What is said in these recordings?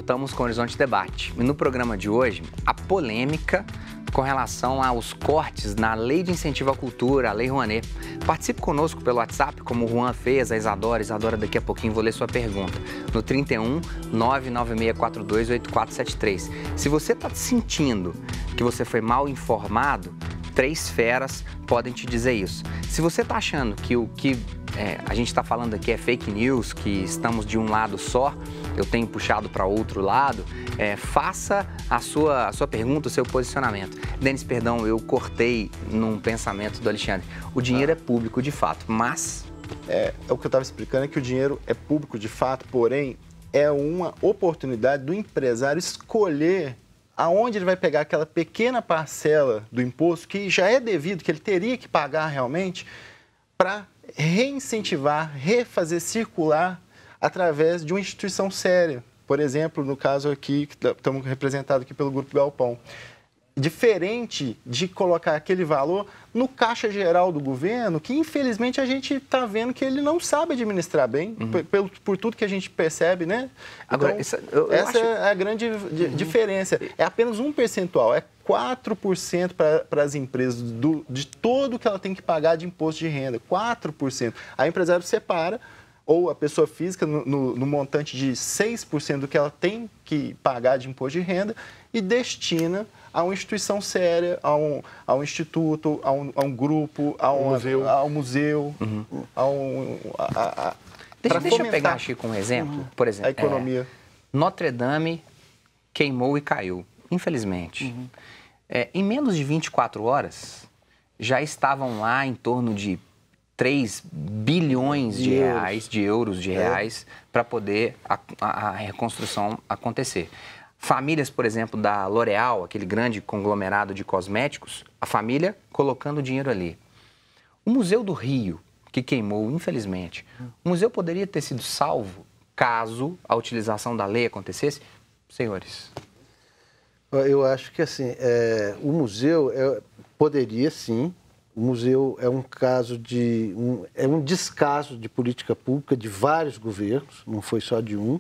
voltamos com o Horizonte Debate. E no programa de hoje, a polêmica com relação aos cortes na Lei de Incentivo à Cultura, a Lei Rouanet. Participe conosco pelo WhatsApp, como o Juan fez, a Isadora. Isadora, daqui a pouquinho vou ler sua pergunta. No 31 99642 8473. Se você está sentindo que você foi mal informado, 3 feras podem te dizer isso. Se você está achando que o que a gente está falando aqui é fake news, que estamos de um lado só, eu tenho puxado para outro lado, faça a sua pergunta, o seu posicionamento. Denis, perdão, eu cortei num pensamento do Alexandre. O dinheiro é público de fato, mas... O que eu estava explicando é que o dinheiro é público de fato, porém é uma oportunidade do empresário escolher aonde ele vai pegar aquela pequena parcela do imposto que já é devido, que ele teria que pagar realmente, para reincentivar, refazer circular através de uma instituição séria. Por exemplo, no caso aqui, que estamos representados aqui pelo Grupo Galpão. Diferente de colocar aquele valor no caixa geral do governo, que infelizmente a gente está vendo que ele não sabe administrar bem, por tudo que a gente percebe, né? Agora, então, essa é a grande diferença. É apenas um percentual, é 4% para as empresas de todo que ela tem que pagar de imposto de renda, 4%. Aí o empresário separa, ou a pessoa física no montante de 6% do que ela tem que pagar de imposto de renda e destina a uma instituição séria, a um instituto, a um grupo, ao museu, Deixa eu pegar, Chico, um exemplo. Por exemplo, a economia. Notre Dame queimou e caiu, infelizmente. Em menos de 24 horas, já estavam lá em torno de 3 bilhões de reais, para poder a reconstrução acontecer. Famílias, por exemplo, da L'Oréal, aquele grande conglomerado de cosméticos, a família colocando dinheiro ali. O Museu do Rio, que queimou, infelizmente, o museu poderia ter sido salvo caso a utilização da lei acontecesse? Senhores. Eu acho que, assim, o museu poderia, sim. O museu é um caso um descaso de política pública de vários governos, não foi só de um.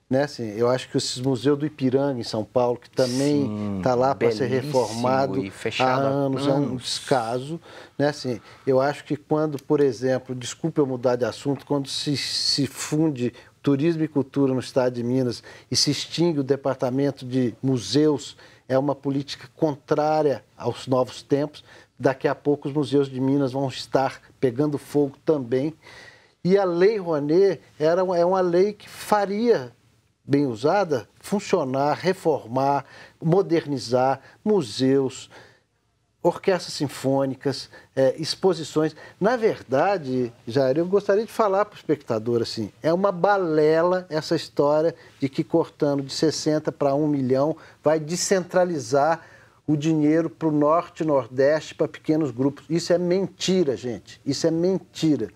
Né, assim, eu acho que esse Museu do Ipiranga, em São Paulo, que também está lá para ser reformado há anos, é um descaso. Né, assim, eu acho que quando, por exemplo, desculpe eu mudar de assunto, quando se funde turismo e cultura no estado de Minas e se extingue o departamento de museus, é uma política contrária aos novos tempos. Daqui a pouco os museus de Minas vão estar pegando fogo também. E a Lei Rouanet é uma lei que faria, bem usada, funcionar, reformar, modernizar museus, orquestras sinfônicas, exposições. Na verdade, Jair, eu gostaria de falar para o espectador assim, é uma balela essa história de que cortando de 60 para 1 milhão vai descentralizar o dinheiro para o Norte e Nordeste, para pequenos grupos. Isso é mentira, gente. Isso é mentira.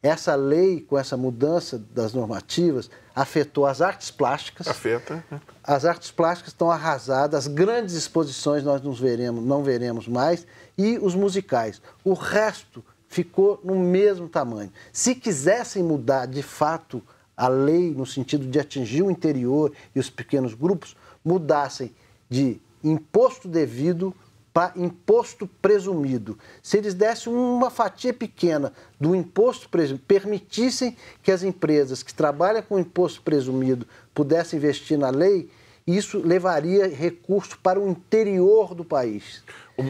Essa lei, com essa mudança das normativas, afetou as artes plásticas. Afeta. As artes plásticas estão arrasadas, as grandes exposições nós não veremos mais, e os musicais. O resto ficou no mesmo tamanho. Se quisessem mudar, de fato, a lei no sentido de atingir o interior e os pequenos grupos, mudassem de imposto devido para imposto presumido. Se eles dessem uma fatia pequena do imposto presumido, permitissem que as empresas que trabalham com imposto presumido pudessem investir na lei, isso levaria recurso para o interior do país.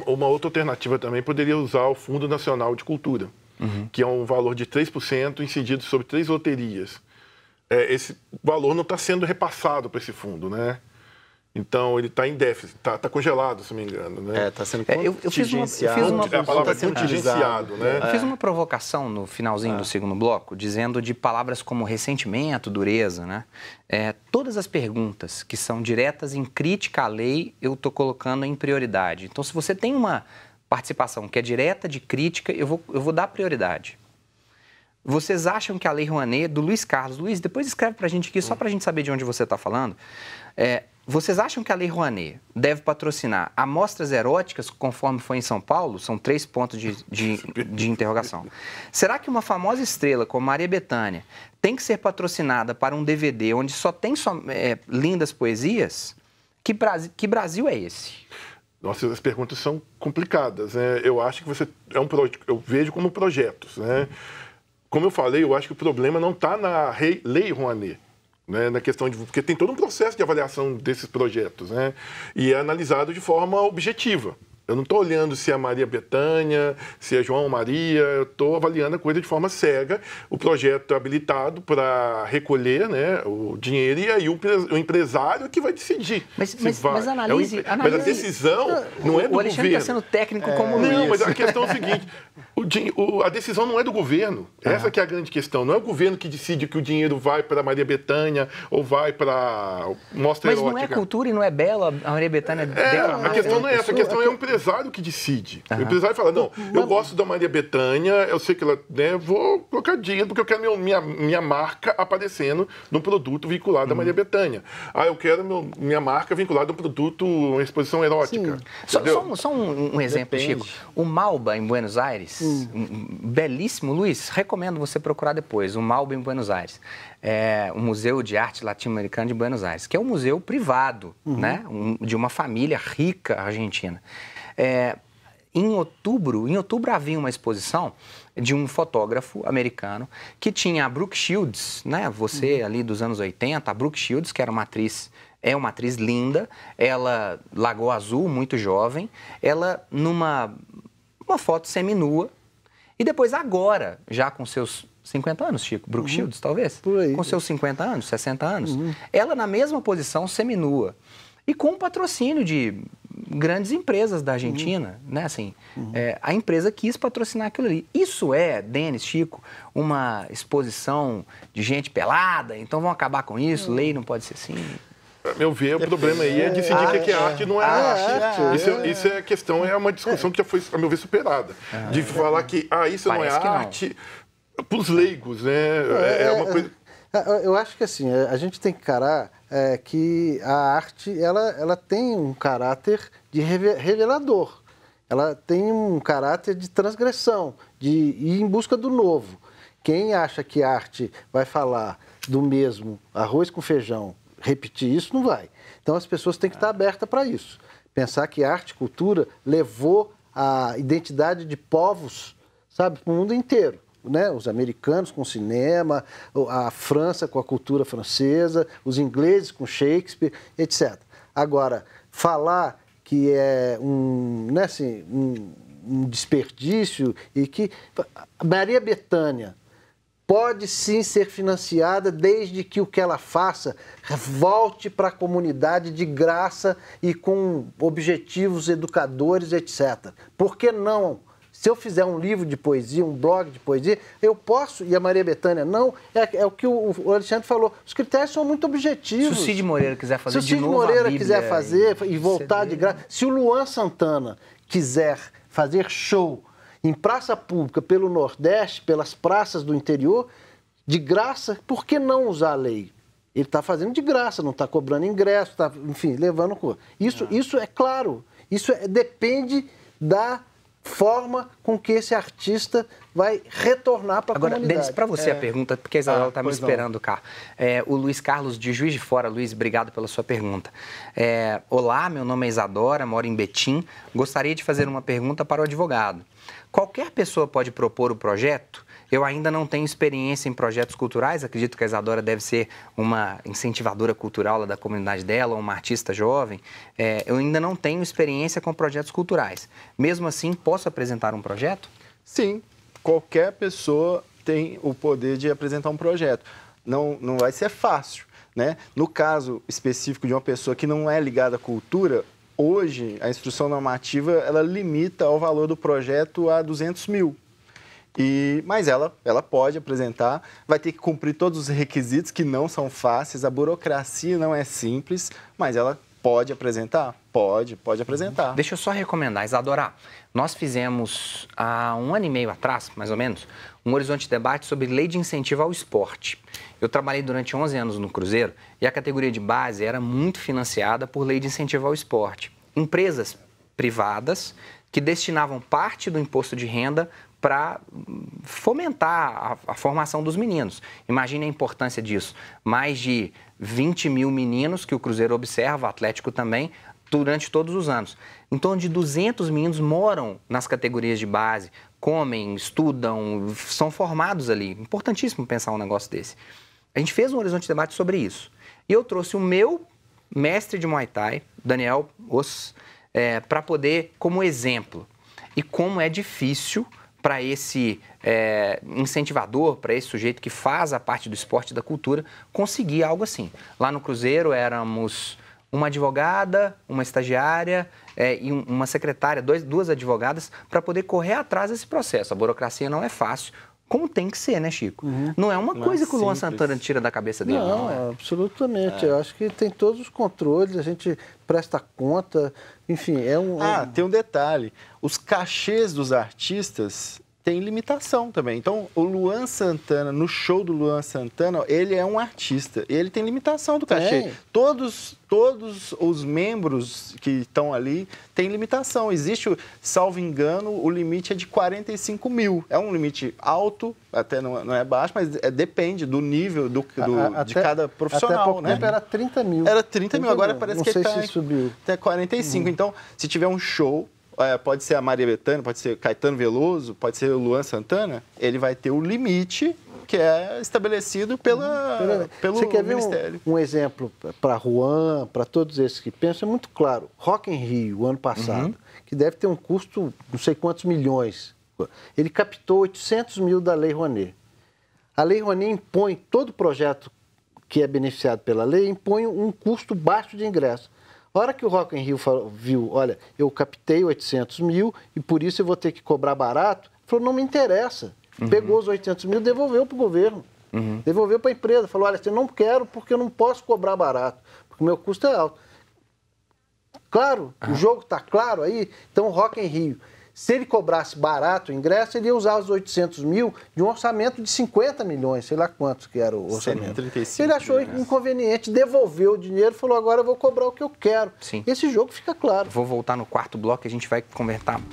Uma outra alternativa também poderia usar o Fundo Nacional de Cultura, que é um valor de 3% incidido sobre 3 loterias. Esse valor não está sendo repassado para esse fundo, né? Então, ele está em déficit, está congelado, se não me engano, né? Está sendo contingenciado. A palavra é contingenciado, né? Eu fiz uma provocação no finalzinho do segundo bloco, dizendo de palavras como ressentimento, dureza, né? Todas as perguntas que são diretas em crítica à lei, eu estou colocando em prioridade. Então, se você tem uma participação que é direta de crítica, eu vou dar prioridade. Vocês acham que a Lei Rouanet, do Luiz Carlos... Luiz, depois escreve para a gente aqui, só para a gente saber de onde você está falando. vocês acham que a Lei Rouanet deve patrocinar amostras eróticas, conforme foi em São Paulo? São 3 pontos de interrogação. Será que uma famosa estrela como Maria Bethânia tem que ser patrocinada para um DVD onde só tem lindas poesias? Que Brasil é esse? Nossa, as perguntas são complicadas, né? Eu acho que eu vejo como projetos, né? Como eu falei, eu acho que o problema não está na Lei Rouanet. Né, na questão porque tem todo um processo de avaliação desses projetos, né, e é analisado de forma objetiva. Eu não estou olhando se é Maria Bethânia, se é João Maria, eu estou avaliando a coisa de forma cega. O projeto é habilitado para recolher, né, o dinheiro e aí o empresário que vai decidir. Mas analise, mas a decisão não é do governo. O Alexandre está sendo técnico como o Luiz. Não, mas a questão é o seguinte, a decisão não é do governo. Essa que é a grande questão. Não é o governo que decide que o dinheiro vai para Maria Bethânia ou vai para Mostra Erótica. Mas não é cultura e não é belo a Maria Bethânia declamar? A questão não é essa. A questão é o empresário que decide. O empresário fala, não, eu gosto da Maria Bethânia, eu sei que ela, né, vou colocar dinheiro porque eu quero minha marca aparecendo no produto vinculado à Maria Bethânia. Eu quero minha marca vinculada a um produto, uma exposição erótica. Só um exemplo, Chico. O Malba, em Buenos Aires, belíssimo, Luiz, recomendo você procurar depois, o Malba em Buenos Aires. É o Museu de Arte Latino-Americana de Buenos Aires, que é um museu privado, né, de uma família rica argentina. Em outubro havia uma exposição de um fotógrafo americano que tinha a Brooke Shields, né, você ali dos anos 80, a Brooke Shields, que era uma atriz linda, ela, Lagoa Azul, muito jovem, ela numa foto seminua, e depois agora, já com seus 50 anos, Chico, Brooke Shields, talvez? Por aí. Com seus 50 anos, 60 anos, ela na mesma posição, seminua, e com patrocínio de grandes empresas da Argentina, né, assim, a empresa quis patrocinar aquilo ali. Isso Denis, Chico, uma exposição de gente pelada, então vão acabar com isso, lei não pode ser assim... A meu ver, o problema aí é decidir o que é arte e não é arte. Isso é questão, é uma discussão que já foi, a meu ver, superada. De falar que isso não é arte, para os leigos, né? É uma coisa... Eu acho que assim, a gente tem que encarar que a arte ela tem um caráter de revelador. Ela tem um caráter de transgressão, de ir em busca do novo. Quem acha que a arte vai falar do mesmo arroz com feijão, repetir isso, não vai. Então as pessoas têm que estar abertas para isso. Pensar que arte e cultura levou a identidade de povos, sabe, para o mundo inteiro. Né? Os americanos com o cinema, a França com a cultura francesa, os ingleses com Shakespeare, etc. Agora, falar que é um desperdício e que Maria Bethânia pode sim ser financiada desde que o que ela faça volte para a comunidade de graça e com objetivos educadores, etc. Por que não? Se eu fizer um livro de poesia, um blog de poesia, eu posso, e a Maria Bethânia não, é o que o Alexandre falou, os critérios são muito objetivos. Se o Cid Moreira quiser fazer de novo a Bíblia... Se o Cid Moreira quiser fazer e voltar de graça, se o Luan Santana quiser fazer show em praça pública pelo Nordeste, pelas praças do interior, de graça, por que não usar a lei? Ele está fazendo de graça, não está cobrando ingresso, está, enfim, levando... Isso é claro, depende da forma com que esse artista vai retornar para a comunidade. Agora, Denis, para você a pergunta, porque a Isabela está me esperando cá. O Luiz Carlos de Juiz de Fora. Luiz, obrigado pela sua pergunta. Olá, meu nome é Isadora, moro em Betim. Gostaria de fazer uma pergunta para o advogado. Qualquer pessoa pode propor o projeto? Eu ainda não tenho experiência em projetos culturais, acredito que a Isadora deve ser uma incentivadora cultural lá da comunidade dela, uma artista jovem. Eu ainda não tenho experiência com projetos culturais. Mesmo assim, posso apresentar um projeto? Sim, qualquer pessoa tem o poder de apresentar um projeto. Não vai ser fácil, né? No caso específico de uma pessoa que não é ligada à cultura, hoje a instrução normativa ela limita o valor do projeto a 200 mil. Mas ela pode apresentar, vai ter que cumprir todos os requisitos que não são fáceis, a burocracia não é simples, mas ela Pode apresentar? Pode apresentar. Deixa eu só recomendar, Isadora, nós fizemos há 1 ano e meio atrás, mais ou menos, um Horizonte de Debate sobre lei de incentivo ao esporte. Eu trabalhei durante 11 anos no Cruzeiro e a categoria de base era muito financiada por lei de incentivo ao esporte. Empresas privadas que destinavam parte do imposto de renda para fomentar a formação dos meninos. Imagine a importância disso. Mais de 20 mil meninos que o Cruzeiro observa, o Atlético também, durante todos os anos. Em torno de 200 meninos moram nas categorias de base, comem, estudam, são formados ali. Importantíssimo pensar um negócio desse. A gente fez um Horizonte de Debate sobre isso. E eu trouxe o meu mestre de Muay Thai, Daniel Oss, para poder, como exemplo, e como é difícil para esse incentivador, para esse sujeito que faz a parte do esporte e da cultura, conseguir algo assim. Lá no Cruzeiro éramos uma advogada, uma estagiária e uma secretária, duas advogadas, para poder correr atrás desse processo. A burocracia não é fácil, como tem que ser, né, Chico? Não é uma coisa que o Luan Santana tira da cabeça dele, não é? Absolutamente. Eu acho que tem todos os controles, a gente presta conta, enfim, tem um detalhe. Os cachês dos artistas têm limitação também. Então, o Luan Santana, no show do Luan Santana, ele é um artista. Ele tem limitação do cachê. Todos os membros que estão ali têm limitação. Existe, salvo engano, o limite é de 45 mil. É um limite alto, até não é baixo, mas depende do nível de cada profissional. Até pouco tempo era 30 mil. Era 30 mil, agora parece que ele está subiu. Até 45. Então, se tiver um show, pode ser a Maria Bethânia, pode ser Caetano Veloso, pode ser o Luan Santana, ele vai ter o limite que é estabelecido pelo Você quer Ministério. Ver um exemplo para Juan, para todos esses que pensam, é muito claro. Rock in Rio, o ano passado, que deve ter um custo não sei quantos milhões, ele captou 800 mil da Lei Rouanet. A Lei Rouanet impõe, todo projeto que é beneficiado pela lei, impõe um custo baixo de ingresso. A hora que o Rock in Rio viu, olha, eu captei 800 mil e por isso eu vou ter que cobrar barato, ele falou, não me interessa. Pegou os 800 mil e devolveu para o governo. Devolveu para a empresa. Falou, olha, eu não quero porque eu não posso cobrar barato, porque o meu custo é alto. Claro, o jogo está claro aí. Então, o Rock in Rio, se ele cobrasse barato o ingresso, ele ia usar os 800 mil de um orçamento de 50 milhões, sei lá quantos que era o orçamento. 135 ele achou inconveniente, devolveu o dinheiro e falou, agora eu vou cobrar o que eu quero. Sim. Esse jogo fica claro. Vou voltar no quarto bloco e a gente vai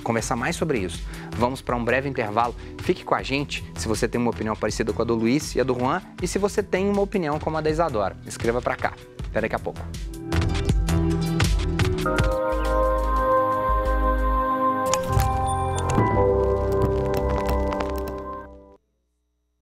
conversar mais sobre isso. Vamos para um breve intervalo. Fique com a gente se você tem uma opinião parecida com a do Luiz e a do Juan e se você tem uma opinião como a da Isadora. Escreva para cá. Até daqui a pouco.